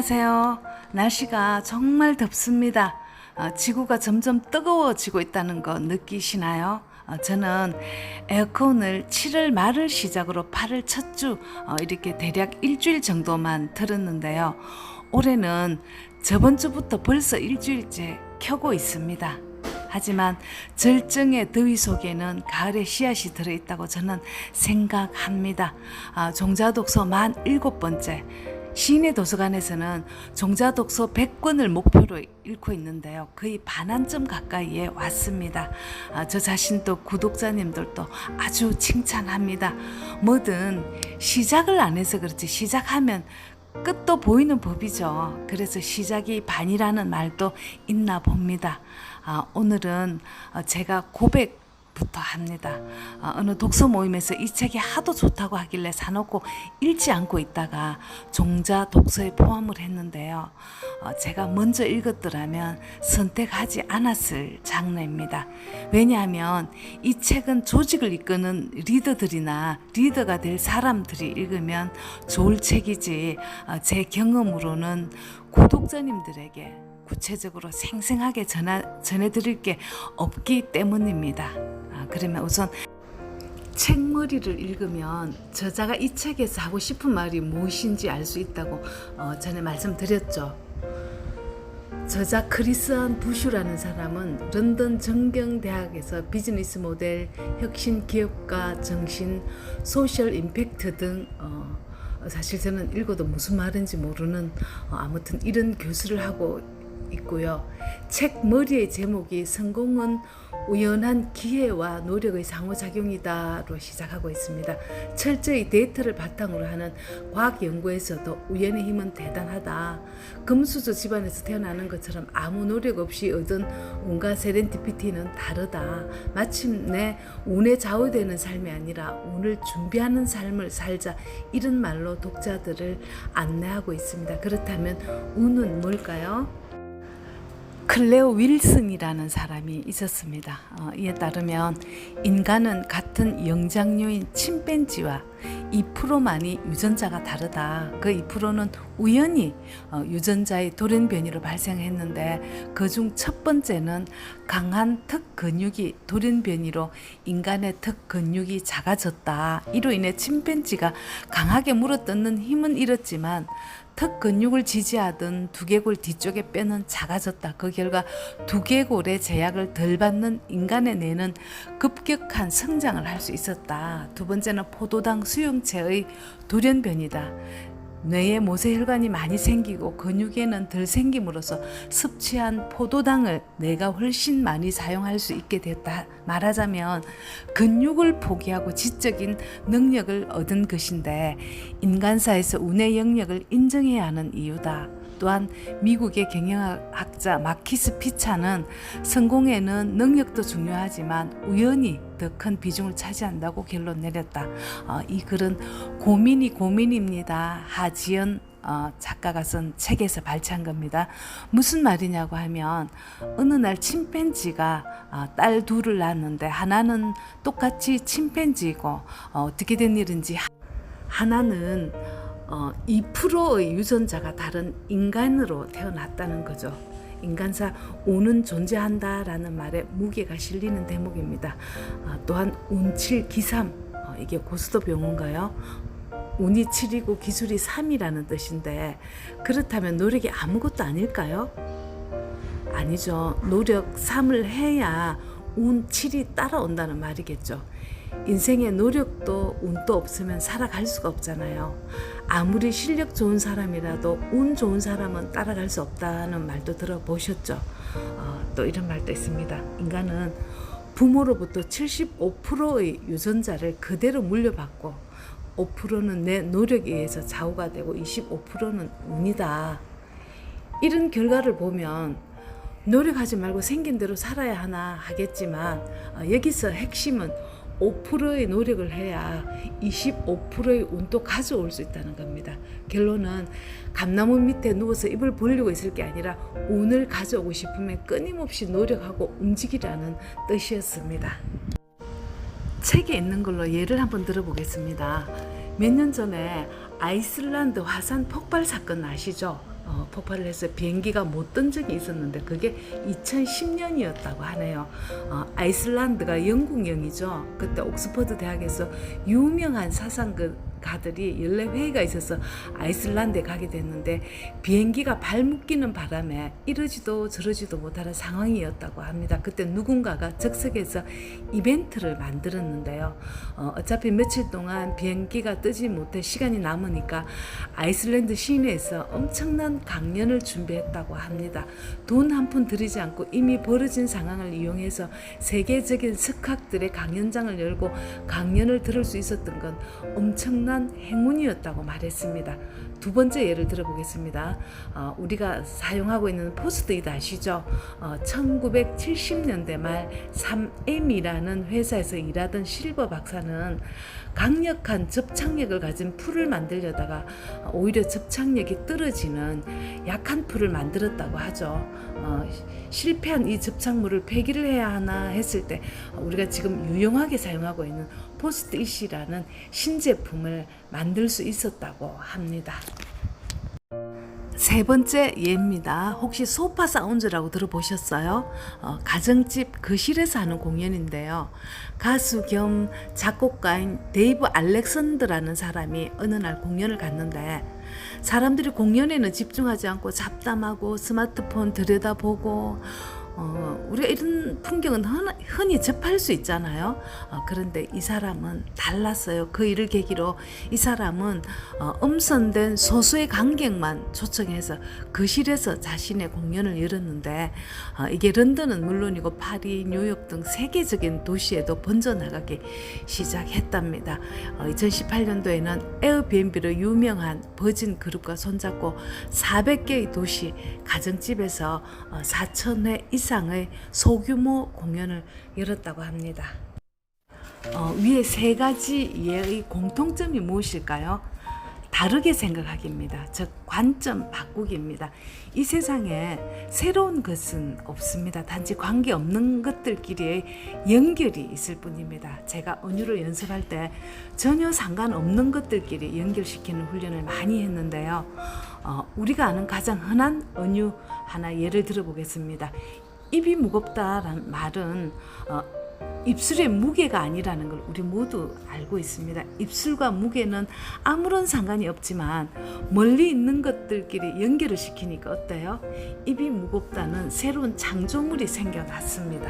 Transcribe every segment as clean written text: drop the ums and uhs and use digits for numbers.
안녕하세요. 날씨가 정말 덥습니다. 지구가 점점 뜨거워지고 있다는 거 느끼시나요? 저는 에어컨을 7월 말을 시작으로 8월 첫 주 이렇게 대략 일주일 정도만 틀었는데요. 올해는 저번 주부터 벌써 일주일째 켜고 있습니다. 하지만 절정의 더위 속에는 가을의 씨앗이 들어있다고 저는 생각합니다. 종자독서 47번째 시인의 도서관에서는 종자독서 100권을 목표로 읽고 있는데요. 거의 반환점 가까이에 왔습니다. 저 자신도 구독자님들도 아주 칭찬합니다. 뭐든 시작을 안 해서 그렇지 시작하면 끝도 보이는 법이죠. 그래서 시작이 반이라는 말도 있나 봅니다. 오늘은 제가 고백부터 합니다. 어느 독서 모임에서 이 책이 하도 좋다고 하길래 사놓고 읽지 않고 있다가 종자 독서에 포함을 했는데요. 제가 먼저 읽었더라면 선택하지 않았을 장르입니다. 왜냐하면 이 책은 조직을 이끄는 리더들이나 리더가 될 사람들이 읽으면 좋을 책이지 제 경험으로는 구독자님들에게 구체적으로 생생하게 전해드릴 게 없기 때문입니다. 그러면 우선 책머리를 읽으면 저자가 이 책에서 하고 싶은 말이 무엇인지 알 수 있다고 전에 말씀드렸죠. 저자 크리스안 부슈라는 사람은 런던 정경대학에서 비즈니스 모델, 혁신 기업가 정신, 소셜 임팩트 등 사실 저는 읽어도 무슨 말인지 모르는 아무튼 이런 교수를 하고 있고요. 책 머리의 제목이 성공은 우연한 기회와 노력의 상호작용이다로 시작하고 있습니다. 철저히 데이터를 바탕으로 하는 과학 연구에서도 우연의 힘은 대단하다. 금수저 집안에서 태어나는 것처럼 아무 노력 없이 얻은 온갖 세렌디피티는 다르다. 마침내 운에 좌우되는 삶이 아니라 운을 준비하는 삶을 살자. 이런 말로 독자들을 안내하고 있습니다. 그렇다면 운은 뭘까요? 클레오 윌슨이라는 사람이 있었습니다. 이에 따르면 인간은 같은 영장류인 침팬지와 2%만이 유전자가 다르다. 그 2%는 우연히 유전자의 돌연변이로 발생했는데 그중 첫 번째는 강한 턱 근육이 돌연변이로 인간의 턱 근육이 작아졌다. 이로 인해 침팬지가 강하게 물어뜯는 힘은 잃었지만 턱 근육을 지지하던 두개골 뒤쪽의 뼈는 작아졌다. 그 결과 두개골의 제약을 덜 받는 인간의 뇌는 급격한 성장을 할 수 있었다. 두 번째는 포도당 수용체의 돌연변이다. 뇌에 모세혈관이 많이 생기고 근육에는 덜 생김으로써 섭취한 포도당을 뇌가 훨씬 많이 사용할 수 있게 됐다. 말하자면 근육을 포기하고 지적인 능력을 얻은 것인데 인간사에서 운의 영역을 인정해야 하는 이유다. 또한 미국의 경영학자 마키스 피차는 성공에는 능력도 중요하지만 우연이 더 큰 비중을 차지한다고 결론 내렸다. 이 글은 고민입니다. 하지연 작가가 쓴 책에서 발췌한 겁니다. 무슨 말이냐고 하면 어느 날 침팬지가 딸 둘을 낳았는데 하나는 똑같이 침팬지이고 어떻게 된 일인지 하나는 2%의 유전자가 다른 인간으로 태어났다는 거죠. 인간사 운은 존재한다라는 말에 무게가 실리는 대목입니다. 또한 운칠 기삼 이게 고스톱 용어인가요? 운이 7이고 기술이 3이라는 뜻인데 그렇다면 노력이 아무것도 아닐까요? 아니죠. 노력 3을 해야 운 7이 따라온다는 말이겠죠. 인생에 노력도 운도 없으면 살아갈 수가 없잖아요. 아무리 실력 좋은 사람이라도 운 좋은 사람은 따라갈 수 없다는 말도 들어보셨죠? 또 이런 말도 있습니다. 인간은 부모로부터 75%의 유전자를 그대로 물려받고 5%는 내 노력에 의해서 좌우가 되고 25%는 운이다. 이런 결과를 보면 노력하지 말고 생긴 대로 살아야 하나 하겠지만 여기서 핵심은 5%의 노력을 해야 25%의 운도 가져올 수 있다는 겁니다. 결론은 감나무 밑에 누워서 입을 벌리고 있을 게 아니라 운을 가져오고 싶으면 끊임없이 노력하고 움직이라는 뜻이었습니다. 책에 있는 걸로 예를 한번 들어보겠습니다. 몇 년 전에 아이슬란드 화산 폭발 사건 아시죠? 폭발을 해서 비행기가 못 뜬 적이 있었는데 그게 2010년이었다고 하네요. 아이슬란드가 영국령이죠. 그때 옥스퍼드 대학에서 유명한 사상가들이 14회가 있어서 아이슬란드에 가게 됐는데 비행기가 발묶이는 바람에 이러지도 저러지도 못하는 상황이었다고 합니다. 그때 누군가가 적석에서 이벤트를 만들었는데요. 어차피 며칠 동안 비행기가 뜨지 못해 시간이 남으니까 아이슬란드 시내에서 엄청난 강연을 준비했다고 합니다. 돈 한 푼 들이지 않고 이미 벌어진 상황을 이용해서 세계적인 석학들의 강연장을 열고 강연을 들을 수 있었던 건 엄청난 행운이었다고 말했습니다. 두 번째 예를 들어보겠습니다. 우리가 사용하고 있는 포스트잇 아시죠? 1970년대 말 3M이라는 회사에서 일하던 실버 박사는 강력한 접착력을 가진 풀을 만들려다가 오히려 접착력이 떨어지는 약한 풀을 만들었다고 하죠. 실패한 이 접착물을 폐기를 해야 하나 했을 때 우리가 지금 유용하게 사용하고 있는 포스트잇이라는 신제품을 만들 수 있었다고 합니다. 세 번째 예입니다. 혹시 소파 사운드라고 들어보셨어요? 가정집 거실에서 하는 공연인데요. 가수 겸 작곡가인 데이브 알렉산더라는 사람이 어느 날 공연을 갔는데 사람들이 공연에는 집중하지 않고 잡담하고 스마트폰 들여다보고 우리가 이런 풍경은 흔히 접할 수 있잖아요. 그런데 이 사람은 달랐어요. 그 일을 계기로 이 사람은 음선된 소수의 관객만 초청해서 거실에서 자신의 공연을 열었는데 이게 런던은 물론이고 파리, 뉴욕 등 세계적인 도시에도 번져나가기 시작했답니다. 2018년도에는 에어비앤비로 유명한 버진 그룹과 손잡고 400개의 도시 가정집에서 4,000회 이상의 소규모 공연을 열었다고 합니다. 위에 세 가지의 공통점이 무엇일까요? 다르게 생각하기입니다. 즉 관점 바꾸기입니다. 이 세상에 새로운 것은 없습니다. 단지 관계없는 것들끼리의 연결이 있을 뿐입니다. 제가 언어를 연습할 때 전혀 상관없는 것들끼리 연결시키는 훈련을 많이 했는데요. 우리가 아는 가장 흔한 언어 하나 예를 들어보겠습니다. 입이 무겁다라는 말은 입술의 무게가 아니라는 걸 우리 모두 알고 있습니다. 입술과 무게는 아무런 상관이 없지만 멀리 있는 것들끼리 연결을 시키니까 어때요? 입이 무겁다는 새로운 창조물이 생겨났습니다.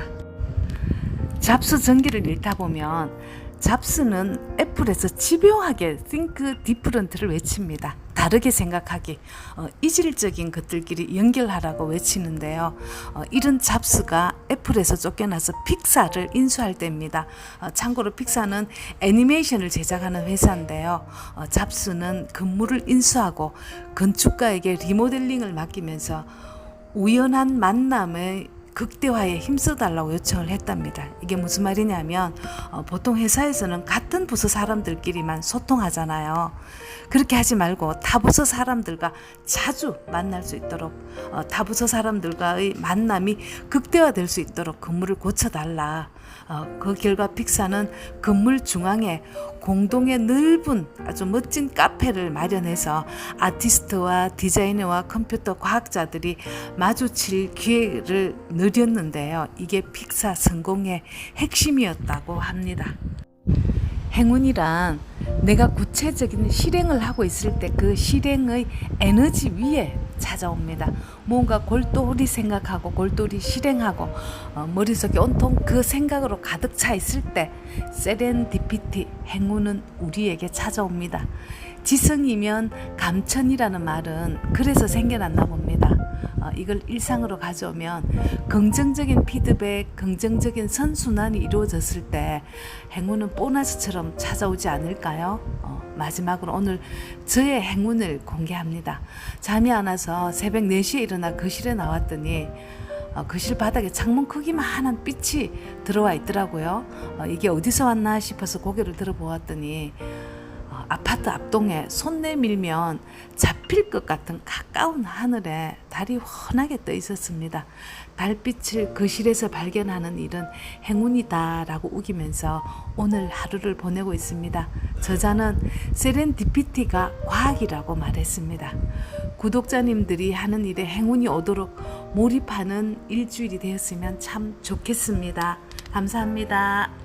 잡스 전기를 읽다 보면 잡스는 애플에서 집요하게 think different를 외칩니다. 다르게 생각하기, 이질적인 것들끼리 연결하라고 외치는데요. 이런 잡스가 애플에서 쫓겨나서 픽사를 인수할 때입니다. 참고로 픽사는 애니메이션을 제작하는 회사인데요. 잡스는 건물을 인수하고 건축가에게 리모델링을 맡기면서 우연한 만남의 극대화에 힘써달라고 요청을 했답니다. 이게 무슨 말이냐면 보통 회사에서는 같은 부서 사람들끼리만 소통하잖아요. 그렇게 하지 말고 타 부서 사람들과 자주 만날 수 있도록 타 부서 사람들과의 만남이 극대화될 수 있도록 건물을 고쳐달라. 그 결과 픽사는 건물 중앙에 공동의 넓은 아주 멋진 카페를 마련해서 아티스트와 디자이너와 컴퓨터 과학자들이 마주칠 기회를 누렸는데요. 이게 픽사 성공의 핵심이었다고 합니다. 행운이란 내가 구체적인 실행을 하고 있을 때 그 실행의 에너지 위에 찾아옵니다. 뭔가 골똘히 생각하고 골똘히 실행하고 머릿속에 온통 그 생각으로 가득 차 있을 때 세렌디피티, 행운은 우리에게 찾아옵니다. 지성이면 감천이라는 말은 그래서 생겨났나 봅니다. 이걸 일상으로 가져오면 긍정적인 피드백, 긍정적인 선순환이 이루어졌을 때 행운은 보너스처럼 찾아오지 않을까요? 마지막으로 오늘 저의 행운을 공개합니다. 잠이 안 와서 새벽 4시에 일어나 거실에 나왔더니 거실 바닥에 창문 크기만한 빛이 들어와 있더라고요. 이게 어디서 왔나 싶어서 고개를 들어보았더니 아파트 앞동에 손 내밀면 잡힐 것 같은 가까운 하늘에 달이 훤하게 떠 있었습니다. 달빛을 거실에서 발견하는 일은 행운이다라고 우기면서 오늘 하루를 보내고 있습니다. 저자는 세렌디피티가 과학이라고 말했습니다. 구독자님들이 하는 일에 행운이 오도록 몰입하는 일주일이 되었으면 참 좋겠습니다. 감사합니다.